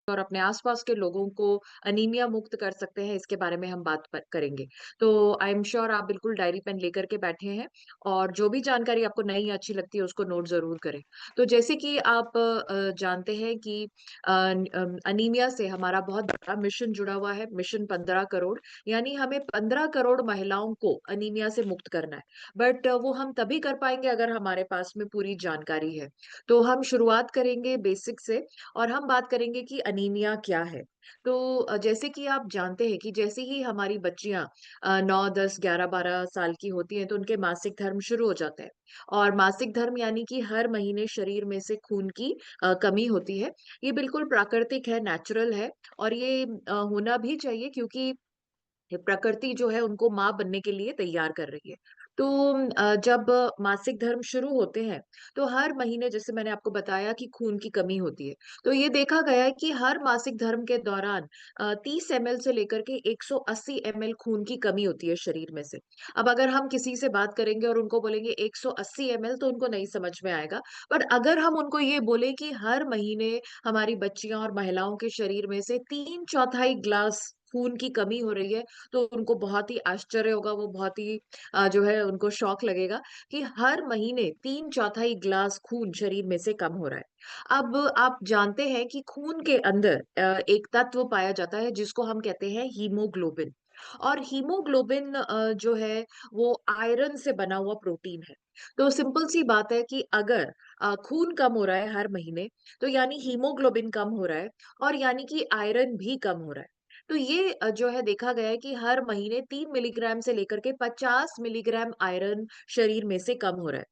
और अपने आसपास के लोगों को अनीमिया मुक्त कर सकते हैं, इसके बारे में हम बात करेंगे। तो आई एम श्योर आप बिल्कुल डायरी पेन लेकर के बैठे हैं और जो भी जानकारी आपको नई अच्छी लगती है उसको नोट जरूर करें। तो जैसे कि आप जानते हैं कि अनीमिया से हमारा बहुत बड़ा मिशन जुड़ा हुआ है, मिशन 15 करोड़। यानी हमें 15 करोड़ महिलाओं को अनीमिया से मुक्त करना है। बट वो हम तभी कर पाएंगे अगर हमारे पास में पूरी जानकारी है। तो हम शुरुआत करेंगे बेसिक से और हम बात करेंगे कि अनीमिया क्या है। तो जैसे कि आप जानते हैं कि जैसे ही हमारी बच्चियां 9, 10, 11, 12 साल की होती हैं तो उनके मासिक धर्म शुरू हो जाते हैं। और मासिक धर्म यानी कि हर महीने शरीर में से खून की कमी होती है। ये बिल्कुल प्राकृतिक है, नेचुरल है। और ये होना भी चाहिए क्योंकि ये प्रकृति जो है उनको माँ बनने के लिए तैयार कर रही है। तो जब मासिक धर्म शुरू होते हैं तो हर महीने जैसे मैंने आपको बताया कि खून की कमी होती है। तो ये देखा गया है कि हर मासिक धर्म के दौरान 30 ml से लेकर के 180 ml खून की कमी होती है शरीर में से। अब अगर हम किसी से बात करेंगे और उनको बोलेंगे 180 ml तो उनको नहीं समझ में आएगा। पर अगर हम उनको ये बोले कि हर महीने हमारी बच्चियां और महिलाओं के शरीर में से 3/4 ग्लास खून की कमी हो रही है तो उनको बहुत ही आश्चर्य होगा, वो बहुत ही जो है उनको शौक लगेगा कि हर महीने 3/4 ग्लास खून शरीर में से कम हो रहा है। अब आप जानते हैं कि खून के अंदर एक तत्व पाया जाता है जिसको हम कहते हैं हीमोग्लोबिन। और हीमोग्लोबिन जो है वो आयरन से बना हुआ प्रोटीन है। तो सिंपल सी बात है कि अगर खून कम हो रहा है हर महीने तो यानी हीमोग्लोबिन कम हो रहा है और यानी कि आयरन भी कम हो रहा है। तो ये जो है देखा गया है कि हर महीने 3 मिलीग्राम से लेकर के 50 मिलीग्राम आयरन शरीर में से कम हो रहा है।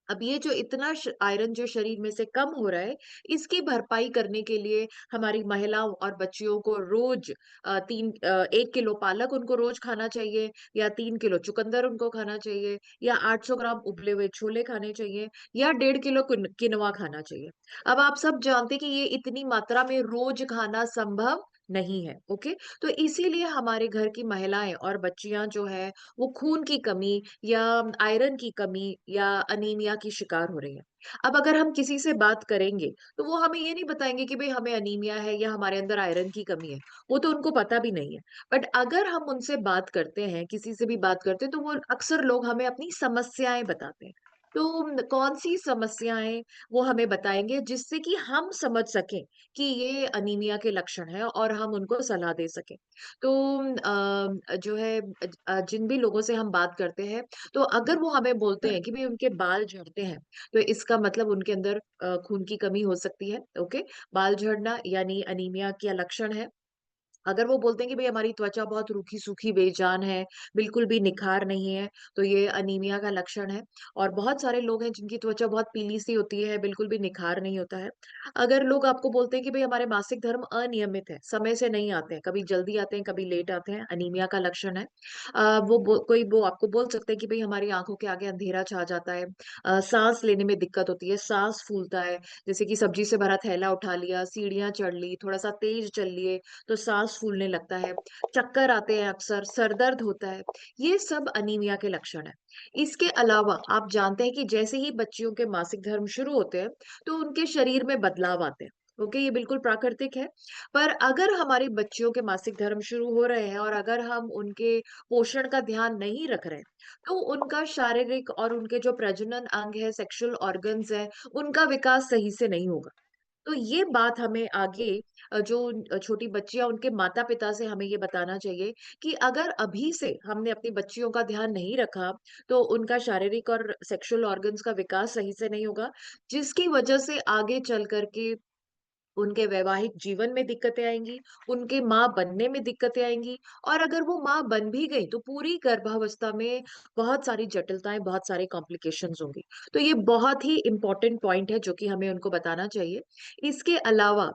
अब ये जो इतना आयरन जो शरीर में से कम हो रहा है, इसकी भरपाई करने के लिए हमारी महिलाओं और बच्चियों को रोज 1 किलो पालक उनको रोज खाना चाहिए, या 3 किलो चुकंदर उनको खाना चाहिए, या 800 ग्राम उबले हुए छोले खाने चाहिए, या 1.5 किलो किनवा खाना चाहिए। अब आप सब जानते हैं कि ये इतनी मात्रा में रोज खाना संभव नहीं है। ओके, तो इसीलिए हमारे घर की महिलाएं और बच्चियां जो है वो खून की कमी या आयरन की कमी या अनीमिया की शिकार हो रही है। अब अगर हम किसी से बात करेंगे तो वो हमें ये नहीं बताएंगे कि भाई हमें अनीमिया है या हमारे अंदर आयरन की कमी है। वो तो उनको पता भी नहीं है। बट अगर हम उनसे बात करते हैं, किसी से भी बात करते हैं, तो वो अक्सर लोग हमें अपनी समस्याएं बताते हैं। तो कौन सी समस्याएं वो हमें बताएंगे जिससे कि हम समझ सकें कि ये अनीमिया के लक्षण है और हम उनको सलाह दे सकें। तो जो है जिन भी लोगों से हम बात करते हैं तो अगर वो हमें बोलते हैं कि भाई उनके बाल झड़ते हैं तो इसका मतलब उनके अंदर खून की कमी हो सकती है। ओके, बाल झड़ना यानी अनीमिया का लक्षण है। अगर वो बोलते हैं कि भाई हमारी त्वचा बहुत रूखी सूखी बेजान है, बिल्कुल भी निखार नहीं है, तो ये अनीमिया का लक्षण है। और बहुत सारे लोग हैं जिनकी त्वचा बहुत पीली सी होती है, बिल्कुल भी निखार नहीं होता है। अगर लोग आपको बोलते हैं कि भाई हमारे मासिक धर्म अनियमित है, समय से नहीं आते हैं, कभी जल्दी आते हैं, कभी लेट आते हैं, अनीमिया का लक्षण है। कोई वो आपको बोल सकते हैं कि भाई हमारी आंखों के आगे अंधेरा छा जाता है, सांस लेने में दिक्कत होती है, सांस फूलता है, जैसे कि सब्जी से भरा थैला उठा लिया, सीढ़ियां चढ़ ली, थोड़ा सा तेज चल लिए तो सांस फूलने लगता है, चक्कर आते हैं अक्सर, सर दर्द होता है। ये सब अनीमिया के लक्षण है। इसके अलावा आप जानते हैं कि जैसे ही बच्चियों के मासिक धर्म शुरू होते हैं तो उनके शरीर में बदलाव आते हैं। ओके, ये बिल्कुल प्राकृतिक है। पर अगर हमारी बच्चियों के मासिक धर्म शुरू हो रहे हैं और अगर हम उनके पोषण का ध्यान नहीं रख रहे हैं तो उनका शारीरिक और उनके जो प्रजनन अंग है, सेक्सुअल ऑर्गन्स है, उनका विकास सही से नहीं होगा। तो ये बात हमें आगे जो छोटी बच्चियां उनके माता पिता से हमें ये बताना चाहिए कि अगर अभी से हमने अपनी बच्चियों का ध्यान नहीं रखा तो उनका शारीरिक और सेक्सुअल ऑर्गन्स का विकास सही से नहीं होगा, जिसकी वजह से आगे चल करके उनके वैवाहिक जीवन में दिक्कतें आएँगी, उनके माँ बनने में दिक्कतें आएँगी। और अगर वो माँ बन भी गई तो पूरी गर्भावस्था में बहुत सारी जटिलताएँ, बहुत सारे कॉम्प्लिकेशंस होंगी। तो ये बहुत ही इम्पोर्टेंट पॉइंट है जो कि हमें उनको बताना चाहिए। इसके अलावा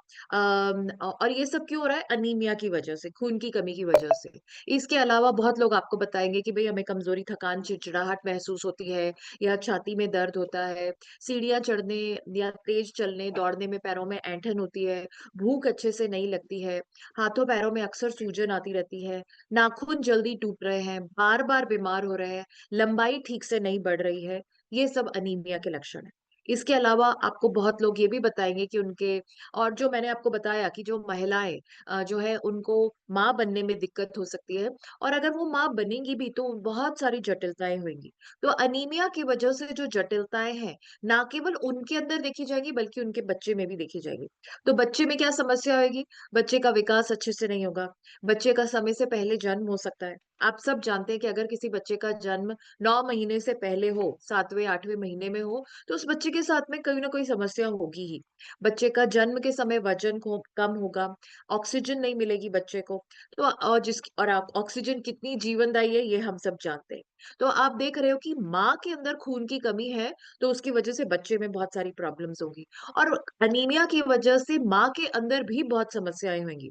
और ये सब क्यों हो रहा है? अनीमिया की वजह से, खून की कमी की वजह से। इसके अलावा बहुत लोग आपको बताएँगे कि भई हमें कमज़ोरी, थकान, चिड़चिड़ाहट महसूस होती है या छाती में दर्द होता है, सीढ़ियाँ चढ़ने या तेज चलने, दौड़ने में पैरों में ऐंठन होती है, भूख अच्छे से नहीं लगती है, हाथों पैरों में अक्सर सूजन आती रहती है, नाखून जल्दी टूट रहे हैं, बार-बार बीमार हो रहे हैं, लंबाई ठीक से नहीं बढ़ रही है, ये सब अनीमिया के लक्षण हैं। इसके अलावा आपको बहुत लोग ये भी बताएँगे कि उनके और जो मैंने आपको बताया कि जो महिलाएँ जो है उनको माँ बनने में दिक्कत हो सकती है और अगर वो माँ बनेंगी भी तो बहुत सारी जटिलताएँ होंगी। तो अनीमिया की वजह से जो जटिलताएँ हैं, ना केवल उनके अंदर देखी जाएँगी बल्कि उनके बच्चे में भी देखी जाएँगी। तो बच्चे में क्या समस्या होएगी? बच्चे का विकास अच्छे से नहीं होगा, बच्चे का समय से पहले जन्म हो सकता है। आप सब जानते हैं कि अगर किसी बच्चे का जन्म 9 महीने से पहले हो, 7वें 8वें महीने में हो, तो उस बच्चे के साथ में कोई ना कोई समस्या होगी ही। बच्चे का जन्म के समय वजन कम होगा, ऑक्सीजन नहीं मिलेगी बच्चे को, तो और जिसकी और आप ऑक्सीजन कितनी जीवनदायी है ये हम सब जानते हैं। तो आप देख रहे हो कि माँ के अंदर खून की कमी है, तो उसकी वजह से बच्चे में बहुत सारी प्रॉब्लम्स होंगी और अनीमिया की वजह से माँ के अंदर भी बहुत समस्याएँ होंगी।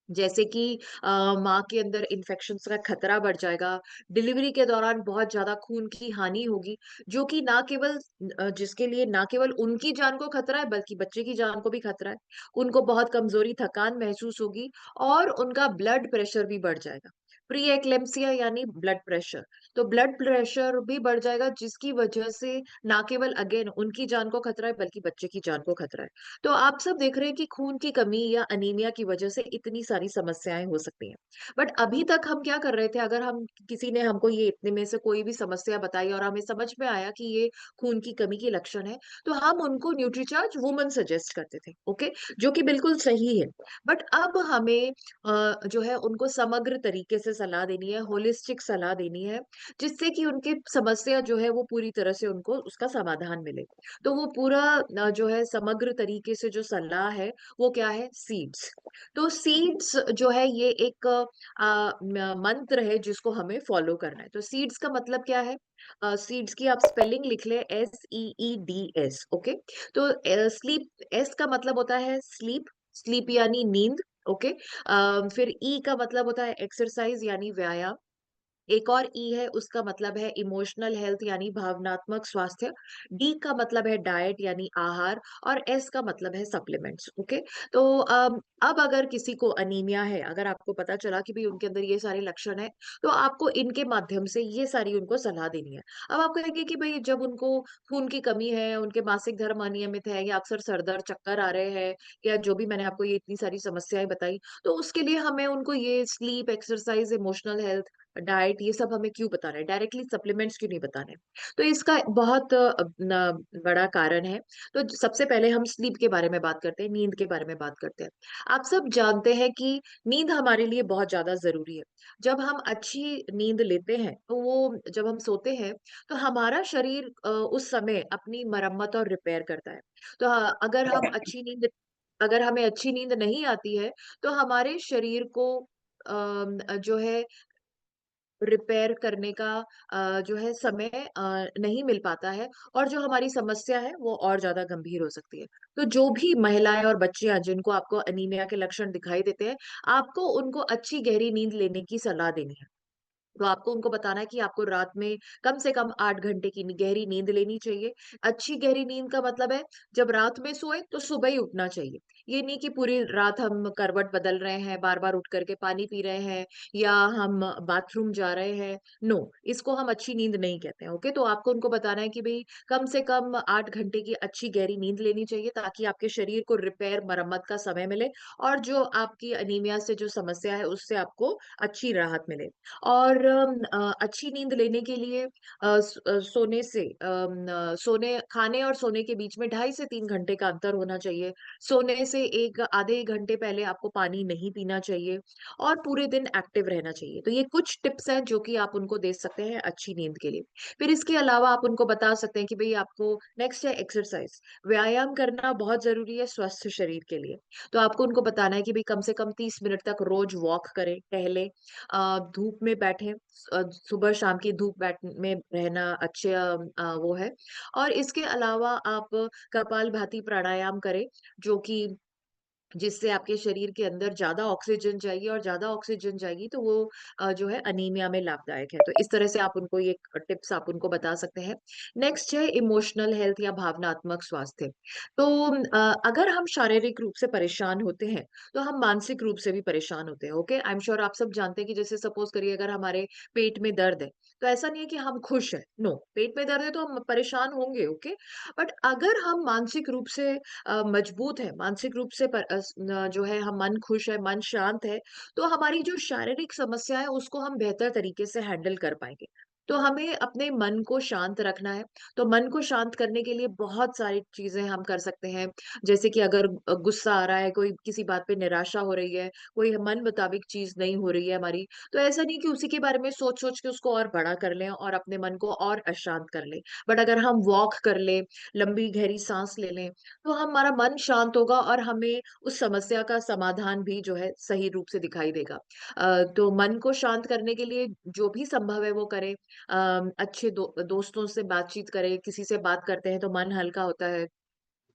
जैसे कि माँ के अंदर इन्फेक्शंस का खतरा बढ़ जाएगा, डिलीवरी के दौरान बहुत ज़्यादा खून की हानि होगी, जो कि ना केवल जिसके लिए ना केवल उनकी जान को खतरा है, बल्कि बच्चे की जान को भी खतरा है। उनको बहुत कमज़ोरी, थकान महसूस होगी और उनका ब्लड प्रेशर भी बढ़ जाएगा। प्री एक्लेम्पसिया यानी ब्लड प्रेशर, तो ब्लड प्रेशर भी बढ़ जाएगा जिसकी वजह से ना केवल अगेन उनकी जान को खतरा है, बल्कि बच्चे की जान को खतरा है। तो आप सब देख रहे हैं कि खून की कमी या अनीमिया की वजह से इतनी सारी समस्याएं हो सकती हैं। बट अभी तक हम क्या कर रहे थे, अगर हम किसी ने हमको ये इतने में से कोई भी समस्या बताई और हमें समझ में आया कि ये खून की कमी की लक्षण है, तो हम उनको न्यूट्रीचार्ज वुमन सजेस्ट करते थे, ओके, जो कि बिल्कुल सही है। बट अब हमें जो है उनको समग्र तरीके से सलाह देनी है, होलिस्टिक सलाह देनी है, जिससे कि उनकी समस्या जो है वो पूरी तरह से उनको उसका समाधान मिले। तो वो पूरा जो है समग्र तरीके से जो सलाह है वो क्या है, सीड्स। तो सीड्स जो है ये एक मंत्र है जिसको हमें फॉलो करना है। तो सीड्स का मतलब क्या है? सीड्स की आप स्पेलिंग लिख ले, SEEDS, ओके। तो स्लीप, एस का मतलब होता है स्लीप, स्लीप यानी नींद, ओके। फिर ई का मतलब होता है एक्सरसाइज यानी व्यायाम। एक और ई है उसका मतलब है इमोशनल हेल्थ यानी भावनात्मक स्वास्थ्य। डी का मतलब है डाइट यानी आहार और एस का मतलब है सप्लीमेंट्स, ओके। तो अब अगर किसी को अनीमिया है, अगर आपको पता चला कि भाई उनके अंदर ये सारे लक्षण है, तो आपको इनके माध्यम से ये सारी उनको सलाह देनी है। अब आप कहेंगे कि भाई जब उनको खून की कमी है, उनके मासिक धर्म अनियमित है या अक्सर सर दर्द चक्कर आ रहे हैं या जो भी मैंने आपको ये इतनी सारी समस्याएं बताई, तो उसके लिए हमें उनको ये sleep, exercise, emotional health, diet ये सब हमें क्यों बताना है? डायरेक्टली सप्लीमेंट्स क्यों नहीं बताने? तो इसका बहुत बड़ा कारण है। तो सबसे पहले हम स्लीप के बारे में बात करते हैं, नींद के बारे में बात करते हैं। आप सब जानते हैं कि नींद हमारे लिए बहुत ज़्यादा ज़रूरी है। जब हम अच्छी नींद लेते हैं, तो वो जब हम सोते हैं, तो हमारा शरीर उस समय अपनी मरम्मत और रिपेयर करता है। तो अगर हमें अच्छी नींद नहीं आती है, तो हमारे शरीर को जो है रिपेयर करने का जो है समय नहीं मिल पाता है और जो हमारी समस्या है वो और ज़्यादा गंभीर हो सकती है। तो जो भी महिलाएँ और बच्चियाँ जिनको आपको अनीमिया के लक्षण दिखाई देते हैं, आपको उनको अच्छी गहरी नींद लेने की सलाह देनी है। तो आपको उनको बताना है कि आपको रात में कम से कम 8 घंटे की गहरी नींद लेनी चाहिए। अच्छी गहरी नींद का मतलब है जब रात में सोए तो सुबह ही उठना चाहिए। ये नहीं कि पूरी रात हम करवट बदल रहे हैं, बार-बार उठ करके पानी पी रहे हैं या हम बाथरूम जा रहे हैं। नो, इसको हम अच्छी नींद नहीं कहते हैं, ओके? तो आपको उनको बताना है कि भई कम से कम 8 घंटे की अच्छी गहरी नींद लेनी चाहिए ताकि आपके शरीर को रिपेयर, मरम्मत का समय मिले और जो आपकी अनीमिया से जो समस्या है उससे आपको अच्छी राहत मिले। और अच्छी नींद लेने के लिए सोने से सोने खाने और सोने के बीच में 2.5 से 3 घंटे का अंतर होना चाहिए। सोने से 1 आधे घंटे पहले आपको पानी नहीं पीना चाहिए और पूरे दिन एक्टिव रहना चाहिए। तो ये कुछ टिप्स हैं जो कि आप उनको दे सकते हैं अच्छी नींद के लिए। फिर इसके अलावा आप उनको बता सकते हैं कि भई आपको नेक्स्ट है एक्सरसाइज। व्यायाम करना बहुत ज़रूरी है स्वस्थ शरीर के लिए। तो आपको उनको बताना है कि भई कम से कम 30 मिनट तक रोज़ वॉक करें, टहलें, धूप में बैठें, सुबह शाम की धूप में रहना अच्छे वो है। और इसके अलावा आप कपालभाति प्राणायाम करें, जो कि जिससे आपके शरीर के अंदर ज़्यादा ऑक्सीजन जाएगी और ज़्यादा ऑक्सीजन जाएगी तो वो जो है अनीमिया में लाभदायक है। तो इस तरह से आप उनको ये टिप्स आप उनको बता सकते हैं। नेक्स्ट है इमोशनल हेल्थ या भावनात्मक स्वास्थ्य। तो अगर हम शारीरिक रूप से परेशान होते हैं, तो हम मानसिक रूप से भी परेशान होते हैं, ओके? आई एम श्योर आप सब जानते हैं कि जैसे सपोज़ करिए अगर हमारे पेट में दर्द है, तो ऐसा नहीं है कि हम खुश हैं, नो, पेट में दर्द है तो हम परेशान होंगे, ओके? बट अगर हम मानसिक रूप से मजबूत है, मानसिक रूप से जो है हम मन खुश है, मन शांत है, तो हमारी जो शारीरिक समस्या है उसको हम बेहतर तरीके से हैंडल कर पाएँगे। तो हमें अपने मन को शांत रखना है, तो मन को शांत करने के लिए बहुत सारी चीज़ें हम कर सकते हैं। जैसे कि अगर गुस्सा आ रहा है, कोई किसी बात पे निराशा हो रही है, कोई मन मुताबिक चीज़ नहीं हो रही है हमारी, तो ऐसा नहीं कि उसी के बारे में सोच-सोच के उसको और बड़ा कर लें और अपने मन को और अशांत कर लें। बट अगर हम वॉक कर लें, लंबी गहरी साँस ले लें, तो हमारा मन शांत होगा और हमें उस समस्या का समाधान भी जो है सही रूप से दिखाई देगा। तो मन को शांत करने के लिए जो भी संभव है वो करें। अच्छे दोस्तों से बातचीत करें, किसी से बात करते हैं तो मन हल्का होता है।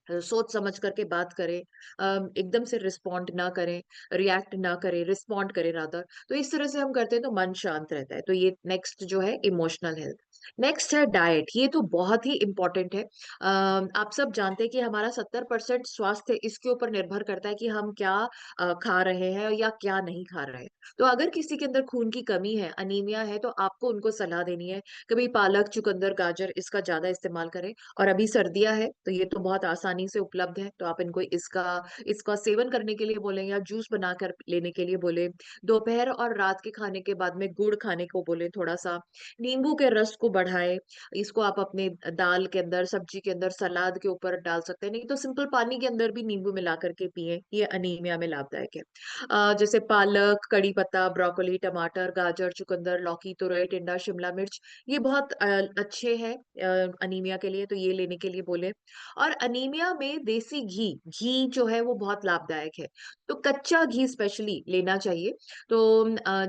सोच समझ करके बात करें, एकदम से रिस्पॉन्ड ना करें, रिएक्ट ना करें, रिस्पॉन्ड करें रादर। तो इस तरह से हम करते हैं तो मन शांत रहता है। तो ये नेक्स्ट जो है इमोशनल हेल्थ। नेक्स्ट है डाइट, ये तो बहुत ही इम्पोर्टेंट है। आप सब जानते हैं कि हमारा 70% स्वास्थ्य इसके ऊपर निर्भर करता है कि हम क्या खा रहे हैं या क्या नहीं खा रहे हैं। तो अगर किसी के अंदर खून की कमी है, अनीमिया है, तो आपको उनको सलाह देनी है, कभी पालक, चुकंदर, गाजर इसका ज़्यादा इस्तेमाल करें। और अभी सर्दियाँ है, तो ये तो बहुत आसानी से उपलब्ध है, तो आप इनको इसका इसका सेवन करने के लिए बोलें या जूस बनाकर लेने के लिए बोलें। दोपहर और रात के खाने के बाद में गुड़ खाने को बोलें थोड़ा-सा। नींबू के रस को बढ़ाएँ, इसको आप अपने दाल के अंदर, सब्जी के अंदर, सलाद के ऊपर डाल सकते हैं, नहीं तो सिंपल पानी के अंदर भी नींबू मिला कर के पिएँ, ये अनीमिया में लाभदायक है। जैसे पालक, कड़ी पत्ता, ब्रोकोली, टमाटर, गाजर, चुकंदर, लौकी, तुरई, टिंडा, शिमला मिर्च ये बहुत अच्छे हैं अनीमिया के लिए, तो ये लेने के लिए बोले। और अनीमिया में देसी घी, घी जो है वो बहुत लाभदायक है। तो कच्चा घी स्पेशली लेना चाहिए। तो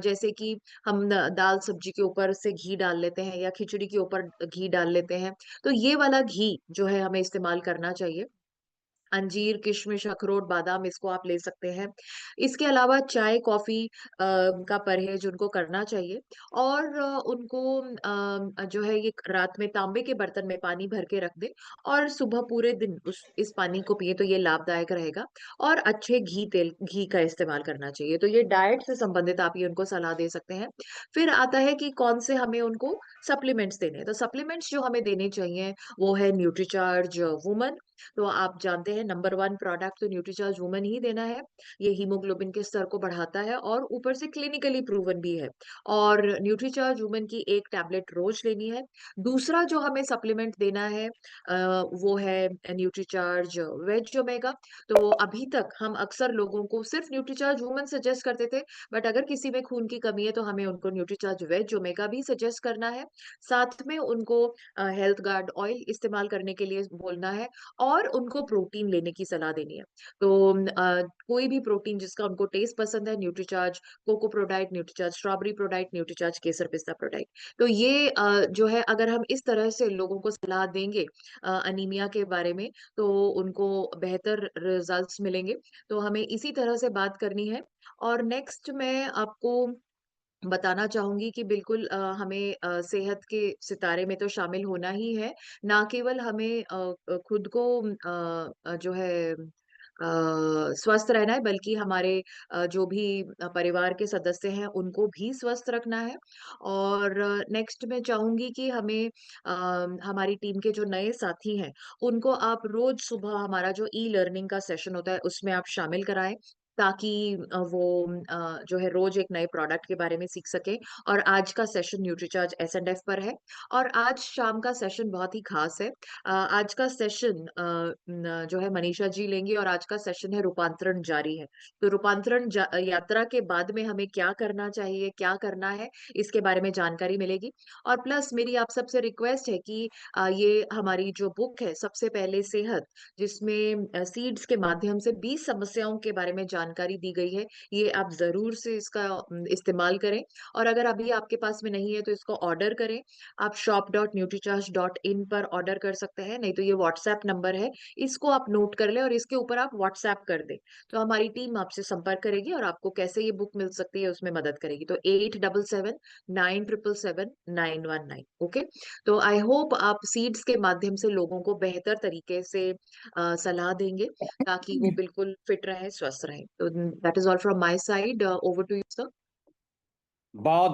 जैसे कि हम दाल सब्जी के ऊपर से घी डाल लेते हैं या खिचड़ी के ऊपर घी डाल लेते हैं, तो ये वाला घी जो है हमें इस्तेमाल करना चाहिए। अंजीर, किशमिश, अखरोट, बादाम इसको आप ले सकते हैं। इसके अलावा चाय, कॉफ़ी का परहेज़ उनको करना चाहिए और उनको जो है ये रात में तांबे के बर्तन में पानी भर के रख दें और सुबह पूरे दिन उस इस पानी को पिएँ तो ये लाभदायक रहेगा और अच्छे घी का इस्तेमाल करना चाहिए। तो ये डाइट से संबंधित आप ये उनको सलाह दे सकते हैं। फिर आता है कि कौन से हमें उनको सप्लीमेंट्स देने हैं। तो सप्लीमेंट्स जो हमें देने चाहिए वो है न्यूट्रीचार्ज वुमन, तो आप जानते हैं नंबर 1 प्रोडक्ट तो न्यूट्रीचार्ज वुमन ही देना है। ये हीमोग्लोबिन के स्तर को बढ़ाता है और ऊपर से क्लिनिकली प्रूवन भी है। और न्यूट्रीचार्ज वुमन की 1 टैबलेट रोज़ लेनी है। दूसरा जो हमें सप्लीमेंट देना है वो है न्यूट्रीचार्ज वेज ओमेगा। तो अभी तक हम अक्सर लोगों को सिर्फ न्यूट्रीचार्ज वुमन सजेस्ट करते थे, बट अगर किसी में खून की कमी है तो हमें उनको न्यूट्रीचार्ज वेज ओमेगा भी सजेस्ट करना है। साथ में उनको हेल्थ गार्ड ऑयल इस्तेमाल करने के लिए बोलना है और उनको प्रोटीन लेने की सलाह देनी है। तो कोई भी प्रोटीन जिसका उनको टेस्ट पसंद है, Nutricharge cocoa Protide, Nutricharge strawberry Protide, Nutricharge kesar pista Protide. तो ये जो है अगर हम इस तरह से लोगों को सलाह देंगे अनीमिया के बारे में, तो उनको बेहतर रिजल्ट्स मिलेंगे। तो हमें इसी तरह से बात करनी है और नेक्स्ट मैं आपको बताना चाहूँगी कि बिल्कुल हमें सेहत के सितारे में तो शामिल होना ही है। ना केवल हमें खुद को जो है स्वस्थ रहना है बल्कि हमारे जो भी परिवार के सदस्य हैं उनको भी स्वस्थ रखना है। और नेक्स्ट मैं चाहूँगी कि हमें हमारी टीम के जो नए साथी हैं, उनको आप रोज़ सुबह हमारा जो ई-लर्निंग का सेशन होता है उसमें आप शामिल कराएँ ताकि वो जो है रोज एक नए प्रोडक्ट के बारे में सीख सके। और आज का सेशन न्यूट्रीचार्ज एस&एफ पर है और आज शाम का सेशन बहुत ही खास है। आज का सेशन जो है मनीषा जी लेंगी और आज का सेशन है रूपांतरण जारी है। तो रूपांतरण यात्रा के बाद में हमें क्या करना चाहिए, क्या करना है, इसके बारे में जानकारी मिलेगी। और प्लस मेरी आप सबसे रिक्वेस्ट है कि ये हमारी जो बुक है सबसे पहले सेहत, जिसमें सीड्स के माध्यम से 20 समस्याओं के बारे में जानकारी दी गई है, ये आप ज़रूर से इसका इस्तेमाल करें और अगर अभी आपके पास में नहीं है तो इसको ऑर्डर करें। आप shop.nutricharge.in पर ऑर्डर कर सकते हैं, नहीं तो ये व्हाट्सएप नंबर है, इसको आप नोट कर लें और इसके ऊपर आप व्हाट्सएप कर दें। तो हमारी टीम आपसे संपर्क करेगी और आपको कैसे ये बुक मिल सकती है उसमें मदद करेगी। तो 8779777919 ओके। तो आई होप आप सीड्स के माध्यम से लोगों को बेहतर तरीके से सलाह देंगे ताकि वो बिल्कुल फिट रहे, स्वस्थ रहे। तो that is all from my side. Over to you sir. बहुत